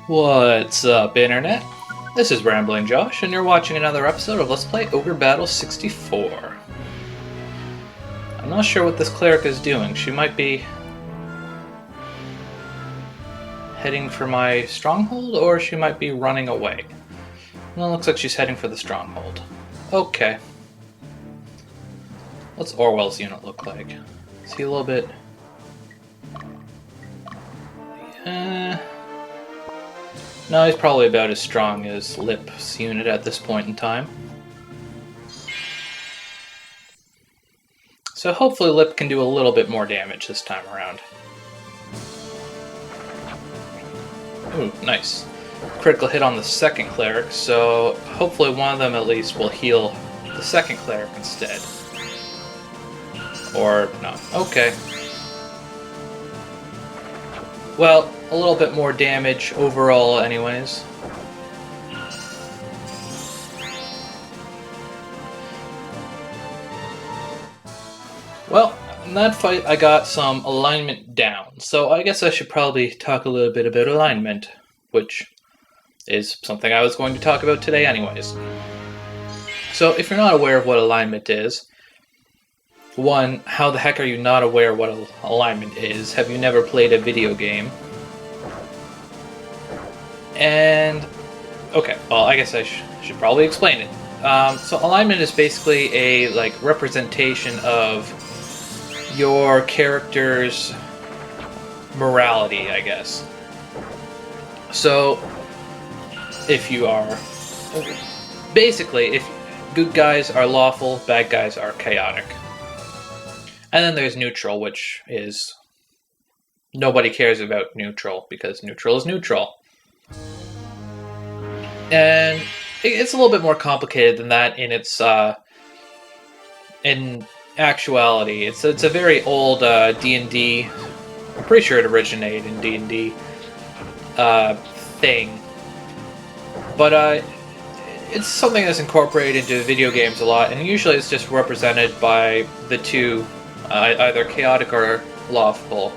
What's up, Internet? This is Rambling Josh, and you're watching another episode of Let's Play Ogre Battle 64. I'm not sure what this cleric is doing. She might be heading for my stronghold, or she might be running away. Well, it looks like she's heading for the stronghold. Okay. What's Orwell's unit look like? Is he a little bit... No, he's probably about as strong as Lip's unit at this point in time. So hopefully Lip can do a little bit more damage this time around. Ooh, nice. Critical hit on the second cleric, so hopefully one of them at least will heal the second cleric instead. Or not. Okay. Well, a little bit more damage overall anyways. Well, in that fight I got some alignment down, so I guess I should probably talk a little bit about alignment, which is something I was going to talk about today anyways. So if you're not aware of what alignment is, one, how the heck are you not aware what alignment is? Have you never played a video game? And, okay, well, I guess I should probably explain it. So alignment is basically a representation of your character's morality, I guess. So, if you are... Basically, if good guys are lawful, bad guys are chaotic. And then there's neutral, which is... Nobody cares about neutral, because neutral is neutral. And it's a little bit more complicated than that in its... in actuality. It's a very old D&D... I'm pretty sure it originated in D&D thing. But it's something that's incorporated into video games a lot, and usually it's just represented by the two, either chaotic or lawful.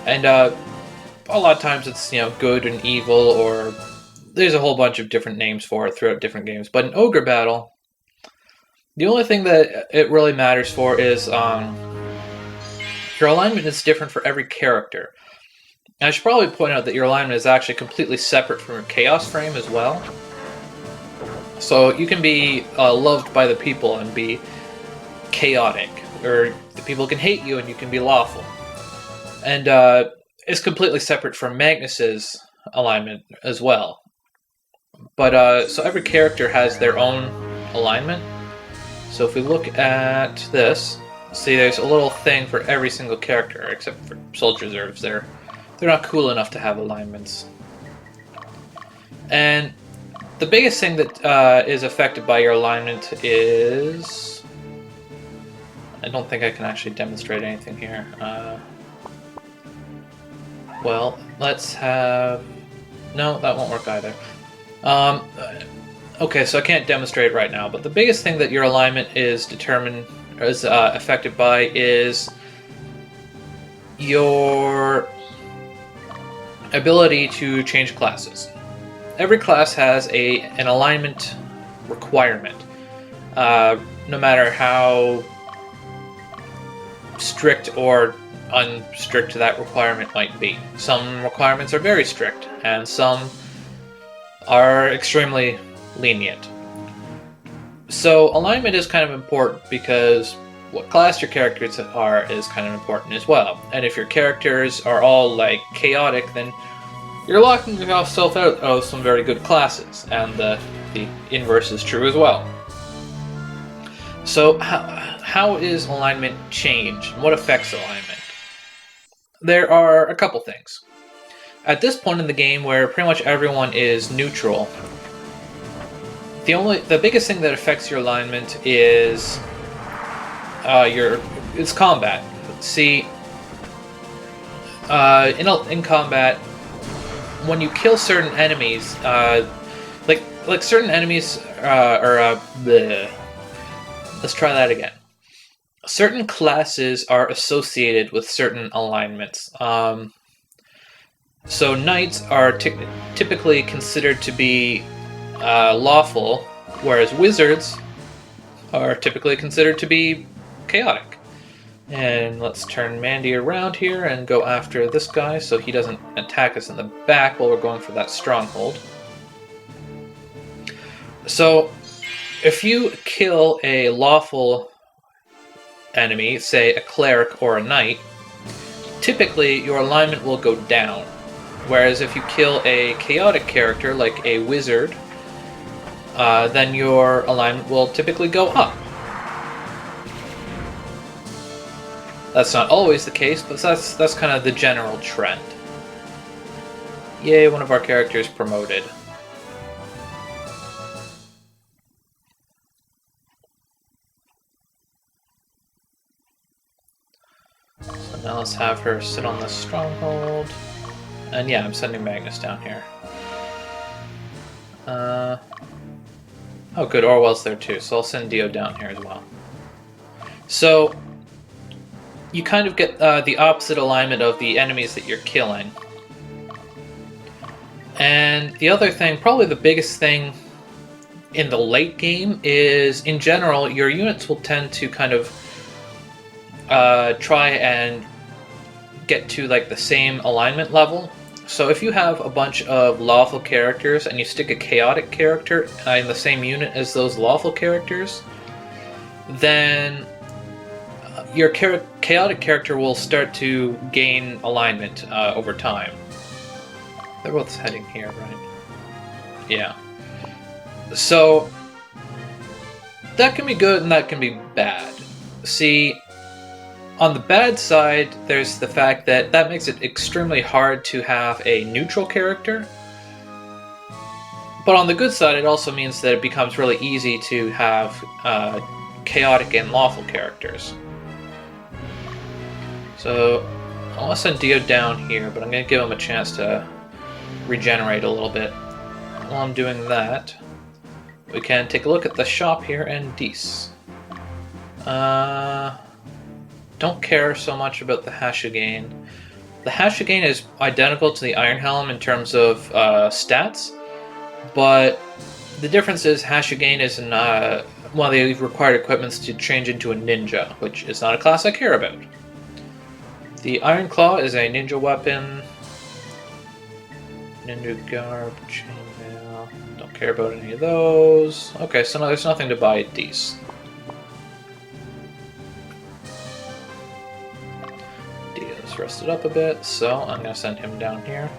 And a lot of times it's, good and evil, or there's a whole bunch of different names for it throughout different games. But in Ogre Battle, the only thing that it really matters for is your alignment is different for every character. And I should probably point out that your alignment is actually completely separate from your chaos frame as well. So you can be loved by the people and be chaotic, or the people can hate you and you can be lawful. And it's completely separate from Magnus's alignment as well. But so every character has their own alignment. So if we look at this, see there's a little thing for every single character, except for Soldier Reserves. They're not cool enough to have alignments. And the biggest thing that is affected by your alignment is... I don't think I can actually demonstrate anything here. Well, let's have... No, that won't work either. Okay, so I can't demonstrate it right now, but the biggest thing that your alignment is affected by is your ability to change classes. Every class has an alignment requirement, no matter how strict or unstrict that requirement might be. Some requirements are very strict, and some are extremely lenient. So alignment is kind of important because what class your characters are is kind of important as well. And if your characters are all chaotic, then you're locking yourself out of some very good classes, and the inverse is true as well. So how is alignment changed? What affects alignment? There are a couple things. At this point in the game, where pretty much everyone is neutral, the biggest thing that affects your alignment is it's combat. See, in combat, when you kill certain enemies, like certain enemies let's try that again. Certain classes are associated with certain alignments. So knights are typically considered to be lawful, whereas wizards are typically considered to be chaotic. And let's turn Mandy around here and go after this guy so he doesn't attack us in the back while we're going for that stronghold. So if you kill a lawful enemy, say a cleric or a knight, typically your alignment will go down. Whereas if you kill a chaotic character like a wizard, then your alignment will typically go up. That's not always the case, but that's kind of the general trend. Yay, one of our characters promoted. So now let's have her sit on the stronghold. And yeah, I'm sending Magnus down here. Oh good, Orwell's there too, so I'll send Dio down here as well. So you kind of get the opposite alignment of the enemies that you're killing. And the other thing, probably the biggest thing in the late game, is in general your units will tend to kind of try and get to like the same alignment level. So if you have a bunch of lawful characters and you stick a chaotic character in the same unit as those lawful characters, then your chaotic character will start to gain alignment over time. They're both heading here, right? Yeah. So that can be good and that can be bad. See, on the bad side, there's the fact that that makes it extremely hard to have a neutral character. But on the good side, it also means that it becomes really easy to have chaotic and lawful characters. So I want to send Dio down here, but I'm going to give him a chance to regenerate a little bit. While I'm doing that, we can take a look at the shop here and Dees. Don't care so much about the Hashigane. The Hashigane is identical to the Iron Helm in terms of stats, but the difference is Hashigane is one of the required equipments to change into a ninja, which is not a class I care about. The Iron Claw is a ninja weapon. Ninja Garb, Chainmail. Don't care about any of those. Okay, so no, there's nothing to buy at Dees. Dio's rested up a bit, so I'm going to send him down here.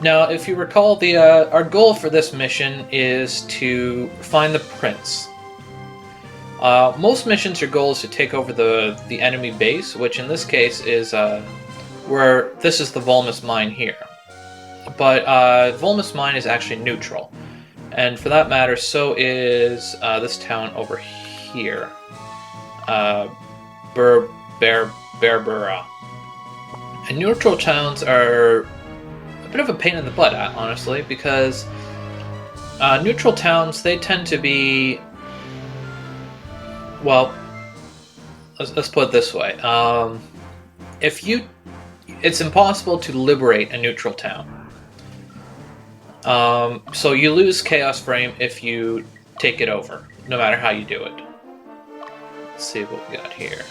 Now, if you recall, our goal for this mission is to find the prince. Most missions, your goal is to take over the enemy base, which in this case is where this is the Volmus mine here. But Volmus mine is actually neutral, and for that matter, so is this town over here, Berbera. And neutral towns are a bit of a pain in the butt, honestly, because neutral towns, they tend to be, well, let's put it this way. It's impossible to liberate a neutral town. So you lose Chaos Frame if you take it over, no matter how you do it. Let's see what we got here.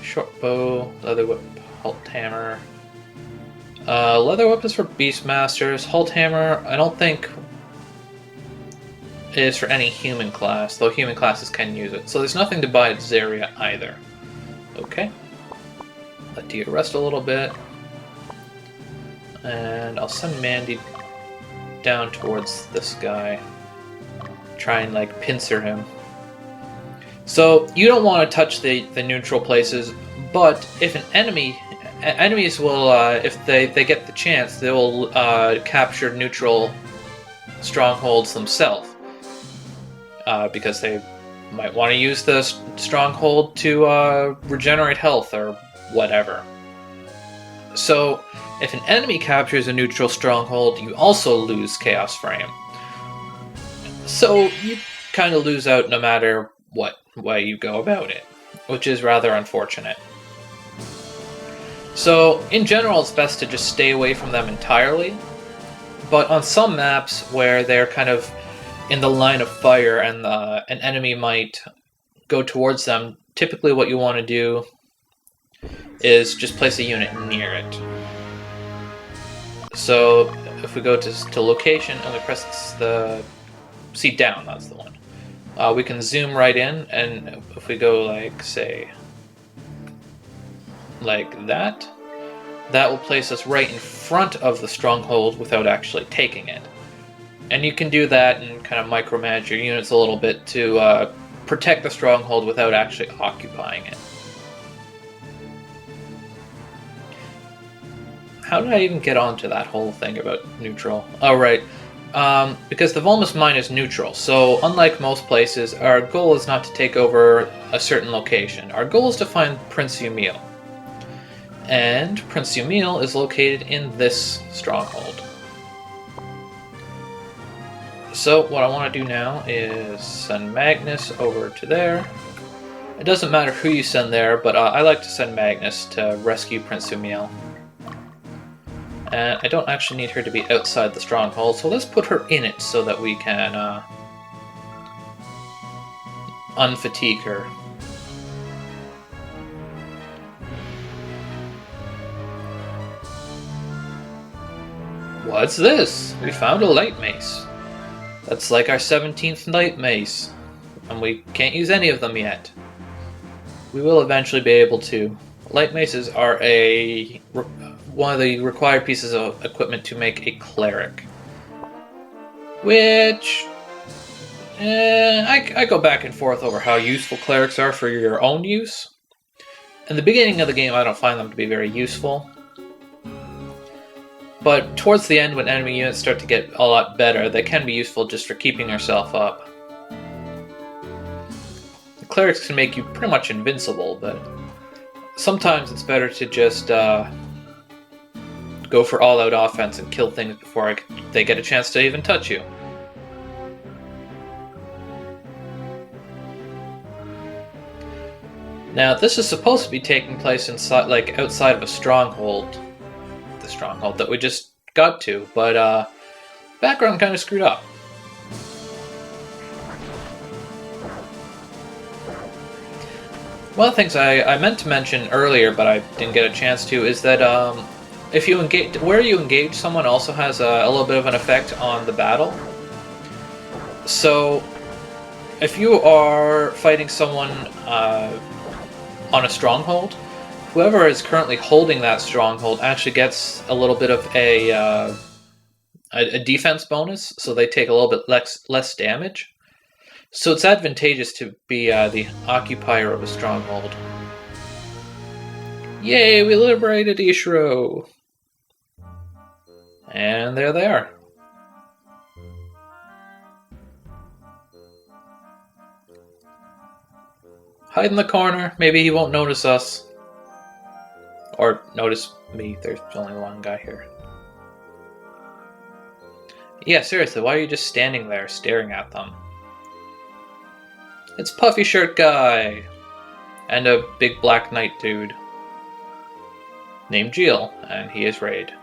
Short bow, leather whip, halt hammer. Leather whip is for Beastmasters. Halt hammer, I don't think is for any human class, though human classes can use it. So there's nothing to buy at Zaria either. Okay. Let Dio rest a little bit. And I'll send Mandy down towards this guy. Try and like pincer him. So you don't want to touch the neutral places, but if enemies will, if they get the chance, they will capture neutral strongholds themselves. Because they might want to use the stronghold to regenerate health or whatever. So if an enemy captures a neutral stronghold, you also lose Chaos Frame. So you kind of lose out no matter what way you go about it, which is rather unfortunate. So, in general, it's best to just stay away from them entirely. But on some maps where they're kind of in the line of fire and an enemy might go towards them, typically what you want to do is just place a unit near it. So if we go to location and we press the C down, that's the one. We can zoom right in, and if we go like, say, like that, that will place us right in front of the stronghold without actually taking it. And you can do that and kind of micromanage your units a little bit to protect the stronghold without actually occupying it. How did I even get onto that whole thing about neutral? Oh, right. Because the Volmus mine is neutral, so unlike most places, our goal is not to take over a certain location. Our goal is to find Prince Yumil. And Prince Yumil is located in this stronghold. So what I want to do now is send Magnus over to there. It doesn't matter who you send there, but I like to send Magnus to rescue Prince Emil. And I don't actually need her to be outside the stronghold, so let's put her in it so that we can unfatigue her. What's this? We found a light mace. That's like our 17th light mace, and we can't use any of them yet. We will eventually be able to. Light maces are one of the required pieces of equipment to make a cleric. Which, I go back and forth over how useful clerics are for your own use. In the beginning of the game, I don't find them to be very useful. But towards the end, when enemy units start to get a lot better, they can be useful just for keeping yourself up. The clerics can make you pretty much invincible, but sometimes it's better to just go for all-out offense and kill things before they get a chance to even touch you. Now, this is supposed to be taking place inside, like outside of a stronghold. The stronghold that we just got to, but background kind of screwed up. One of the things I meant to mention earlier, but I didn't get a chance to, is that if you engage, where you engage someone also has a little bit of an effect on the battle. So, if you are fighting someone on a stronghold, whoever is currently holding that stronghold actually gets a little bit of a defense bonus, so they take a little bit less damage. So it's advantageous to be the occupier of a stronghold. Yay, we liberated Ishiro! And there they are. Hide in the corner, maybe he won't notice us. Or notice me, there's only one guy here. Yeah, seriously, why are you just standing there staring at them? It's Puffy Shirt Guy! And a big black knight dude. Named Jill, and he is Raid.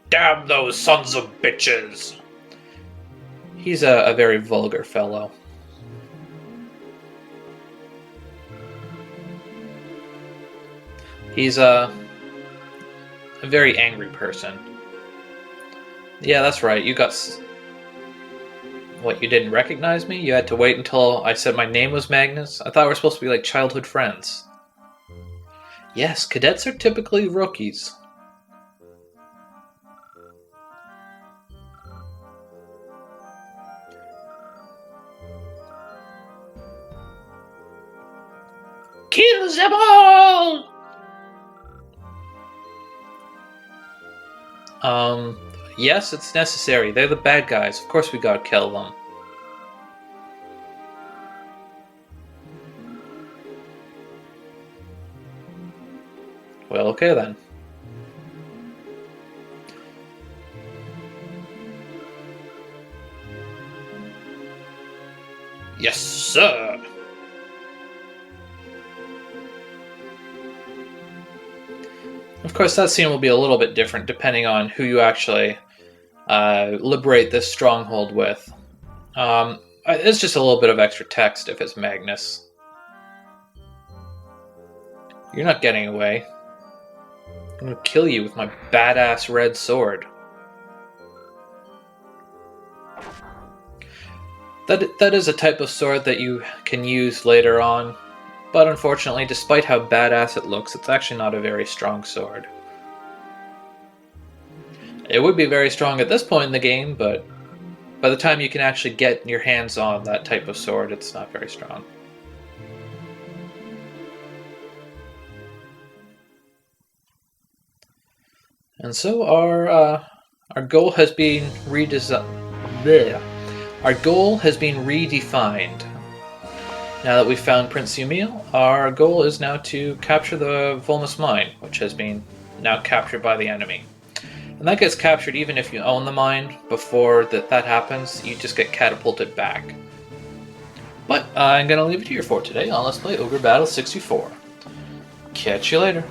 Damn those sons of bitches! He's a very vulgar fellow. He's a very angry person. Yeah, that's right, you got... What, you didn't recognize me? You had to wait until I said my name was Magnus? I thought we were supposed to be like childhood friends. Yes, cadets are typically rookies. Kill them all! Yes, it's necessary. They're the bad guys. Of course we gotta kill them. Well, okay then. Yes, sir! Of Of course, that scene will be a little bit different depending on who you actually liberate this stronghold with. It's just a little bit of extra text if it's Magnus. You're not getting away. I'm gonna kill you with my badass red sword. That is a type of sword that you can use later on, but unfortunately, despite how badass it looks, it's actually not a very strong sword. It would be very strong at this point in the game, but by the time you can actually get your hands on that type of sword, it's not very strong. And so our goal has been redesigned. Our goal has been redefined. Now that we've found Prince Yumil, our goal is now to capture the Volmus mine, which has been now captured by the enemy. And that gets captured even if you own the mine. Before that happens, you just get catapulted back. But I'm going to leave it here for today on Let's Play Ogre Battle 64. Catch you later.